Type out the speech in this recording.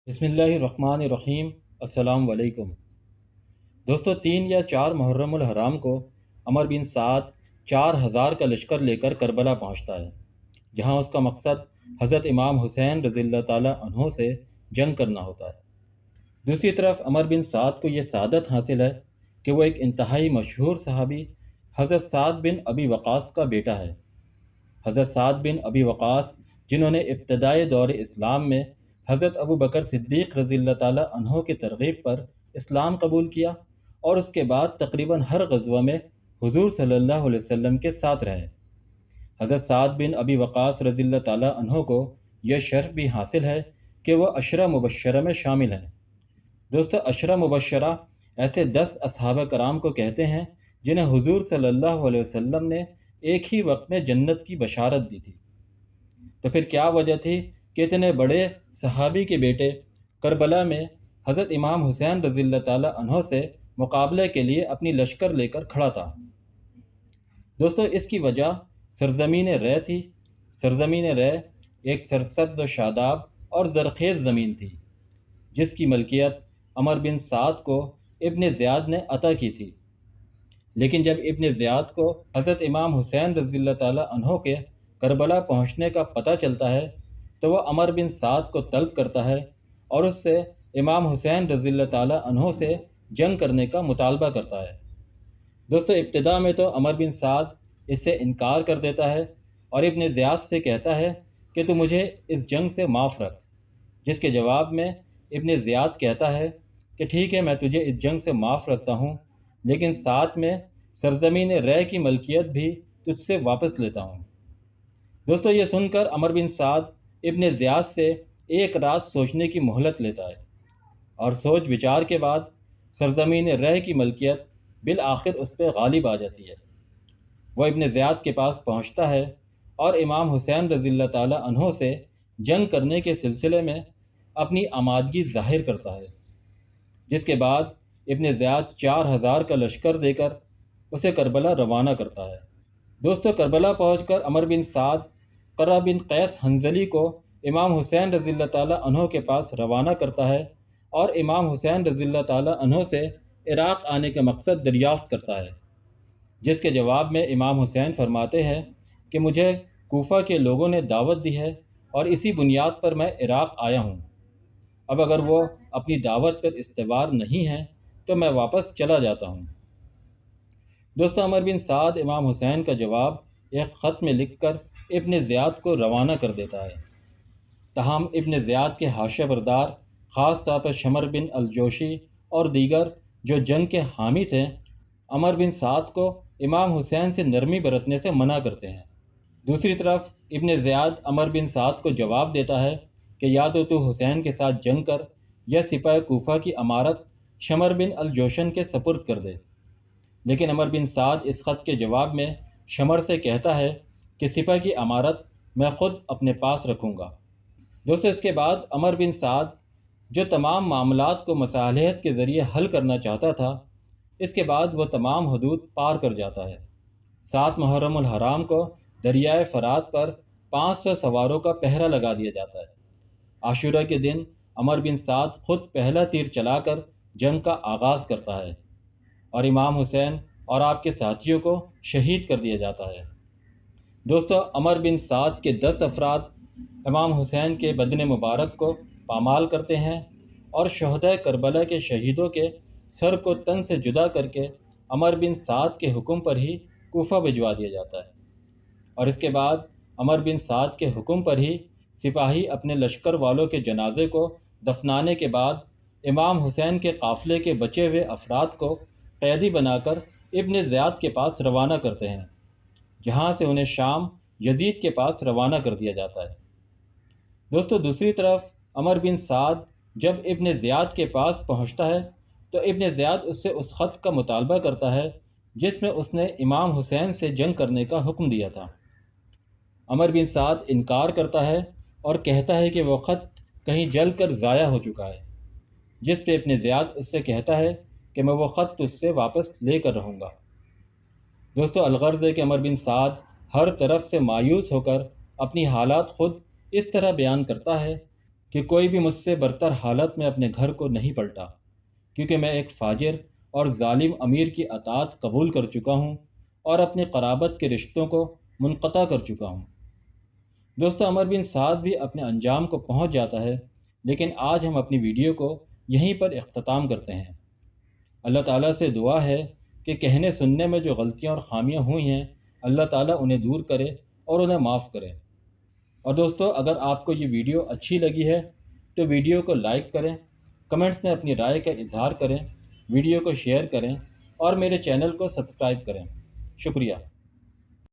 بسم اللہ الرحمن الرحیم۔ السلام علیکم دوستو، 3 یا 4 محرم الحرام کو عمر بن سعد 4000 کا لشکر لے کر کربلا پہنچتا ہے، جہاں اس کا مقصد حضرت امام حسین رضی اللہ تعالیٰ عنہ سے جنگ کرنا ہوتا ہے۔ دوسری طرف عمر بن سعد کو یہ سعادت حاصل ہے کہ وہ ایک انتہائی مشہور صحابی حضرت سعد بن ابی وقاص کا بیٹا ہے۔ حضرت سعد بن ابی وقاص، جنہوں نے ابتدائی دور اسلام میں حضرت ابو بکر صدیق رضی اللہ تعالیٰ عنہ کی ترغیب پر اسلام قبول کیا اور اس کے بعد تقریباً ہر غزوہ میں حضور صلی اللہ علیہ وسلم کے ساتھ رہے۔ حضرت سعد بن ابی وقاص رضی اللہ تعالیٰ عنہ کو یہ شرف بھی حاصل ہے کہ وہ عشرہ مبشرہ میں شامل ہیں۔ دوستو، عشرہ مبشرہ ایسے 10 اصحابہ کرام کو کہتے ہیں جنہیں حضور صلی اللہ علیہ وسلم نے ایک ہی وقت میں جنت کی بشارت دی تھی۔ تو پھر کیا وجہ تھی کہ اتنے بڑے صحابی کے بیٹے کربلا میں حضرت امام حسین رضی اللہ تعالیٰ عنہ سے مقابلے کے لیے اپنی لشکر لے کر کھڑا تھا؟ دوستو، اس کی وجہ سرزمین رے تھی۔ سرزمین رے ایک سرسبز و شاداب اور زرخیز زمین تھی، جس کی ملکیت عمر بن سعد کو ابن زیاد نے عطا کی تھی۔ لیکن جب ابن زیاد کو حضرت امام حسین رضی اللہ تعالیٰ عنہ کے کربلا پہنچنے کا پتہ چلتا ہے تو وہ عمر بن سعد کو طلب کرتا ہے اور اس سے امام حسین رضی اللہ تعالیٰ عنہ سے جنگ کرنے کا مطالبہ کرتا ہے۔ دوستو، ابتدا میں تو عمر بن سعد اس سے انکار کر دیتا ہے اور ابن زیاد سے کہتا ہے کہ تو مجھے اس جنگ سے معاف رکھ، جس کے جواب میں ابن زیاد کہتا ہے کہ ٹھیک ہے، میں تجھے اس جنگ سے معاف رکھتا ہوں، لیکن ساتھ میں سرزمین رے کی ملکیت بھی تجھ سے واپس لیتا ہوں۔ دوستو، یہ سن کر عمر بن سعد ابن زیاد سے ایک رات سوچنے کی مہلت لیتا ہے اور سوچ وچار کے بعد سرزمین رے کی ملکیت بالآخر اس پہ غالب آ جاتی ہے۔ وہ ابن زیاد کے پاس پہنچتا ہے اور امام حسین رضی اللہ تعالیٰ عنہ سے جنگ کرنے کے سلسلے میں اپنی آمادگی ظاہر کرتا ہے، جس کے بعد ابن زیاد 4000 کا لشکر دے کر اسے کربلا روانہ کرتا ہے۔ دوستو، کربلا پہنچ کر عمر بن سعد قرہ بن قیس حنظلی کو امام حسین رضی اللہ تعالیٰ عنہ کے پاس روانہ کرتا ہے اور امام حسین رضی اللہ تعالیٰ عنہ سے عراق آنے کا مقصد دریافت کرتا ہے، جس کے جواب میں امام حسین فرماتے ہیں کہ مجھے کوفہ کے لوگوں نے دعوت دی ہے اور اسی بنیاد پر میں عراق آیا ہوں۔ اب اگر وہ اپنی دعوت پر استوار نہیں ہیں تو میں واپس چلا جاتا ہوں۔ دوستو، عمر بن سعد امام حسین کا جواب ایک خط میں لکھ کر ابن زیاد کو روانہ کر دیتا ہے۔ تاہم ابن زیاد کے حاشیہ بردار، خاص طور پر شمر بن الجوشی اور دیگر جو جنگ کے حامی تھے، عمر بن سعد کو امام حسین سے نرمی برتنے سے منع کرتے ہیں۔ دوسری طرف ابن زیاد عمر بن سعد کو جواب دیتا ہے کہ یا تو حسین کے ساتھ جنگ کر یا سپاہ کوفہ کی امارت شمر بن الجوشن کے سپرد کر دے۔ لیکن عمر بن سعد اس خط کے جواب میں شمر سے کہتا ہے کہ سپاہ کی امارت میں خود اپنے پاس رکھوں گا۔ دوستو، اس کے بعد عمر بن سعد جو تمام معاملات کو مصالحت کے ذریعے حل کرنا چاہتا تھا، اس کے بعد وہ تمام حدود پار کر جاتا ہے۔ 7 محرم الحرام کو دریائے فرات پر 500 سواروں کا پہرا لگا دیا جاتا ہے۔ عاشورہ کے دن عمر بن سعد خود پہلا تیر چلا کر جنگ کا آغاز کرتا ہے اور امام حسین اور آپ کے ساتھیوں کو شہید کر دیا جاتا ہے۔ دوستو، عمر بن سعد کے 10 افراد امام حسین کے بدن مبارک کو پامال کرتے ہیں اور شہدائے کربلا کے شہیدوں کے سر کو تن سے جدا کر کے عمر بن سعد کے حکم پر ہی کوفہ بھجوا دیا جاتا ہے، اور اس کے بعد عمر بن سعد کے حکم پر ہی سپاہی اپنے لشکر والوں کے جنازے کو دفنانے کے بعد امام حسین کے قافلے کے بچے ہوئے افراد کو قیدی بنا کر ابن زیاد کے پاس روانہ کرتے ہیں، جہاں سے انہیں شام یزید کے پاس روانہ کر دیا جاتا ہے۔ دوستو، دوسری طرف عمر بن سعد جب ابن زیاد کے پاس پہنچتا ہے تو ابن زیاد اس سے اس خط کا مطالبہ کرتا ہے جس میں اس نے امام حسین سے جنگ کرنے کا حکم دیا تھا۔ عمر بن سعد انکار کرتا ہے اور کہتا ہے کہ وہ خط کہیں جل کر ضائع ہو چکا ہے، جس پہ ابن زیاد اس سے کہتا ہے کہ میں وہ خط تجھ سے واپس لے کر رہوں گا۔ دوستو، الغرض ہے کہ عمر بن سعد ہر طرف سے مایوس ہو کر اپنی حالات خود اس طرح بیان کرتا ہے کہ کوئی بھی مجھ سے برتر حالت میں اپنے گھر کو نہیں پلٹا، کیونکہ میں ایک فاجر اور ظالم امیر کی اطاعت قبول کر چکا ہوں اور اپنی قرابت کے رشتوں کو منقطع کر چکا ہوں۔ دوستو، عمر بن سعد بھی اپنے انجام کو پہنچ جاتا ہے، لیکن آج ہم اپنی ویڈیو کو یہیں پر اختتام کرتے ہیں۔ اللہ تعالیٰ سے دعا ہے کہ کہنے سننے میں جو غلطیاں اور خامیاں ہوئی ہیں، اللہ تعالیٰ انہیں دور کرے اور انہیں معاف کرے۔ اور دوستو، اگر آپ کو یہ ویڈیو اچھی لگی ہے تو ویڈیو کو لائک کریں، کمنٹس میں اپنی رائے کا اظہار کریں، ویڈیو کو شیئر کریں اور میرے چینل کو سبسکرائب کریں۔ شکریہ۔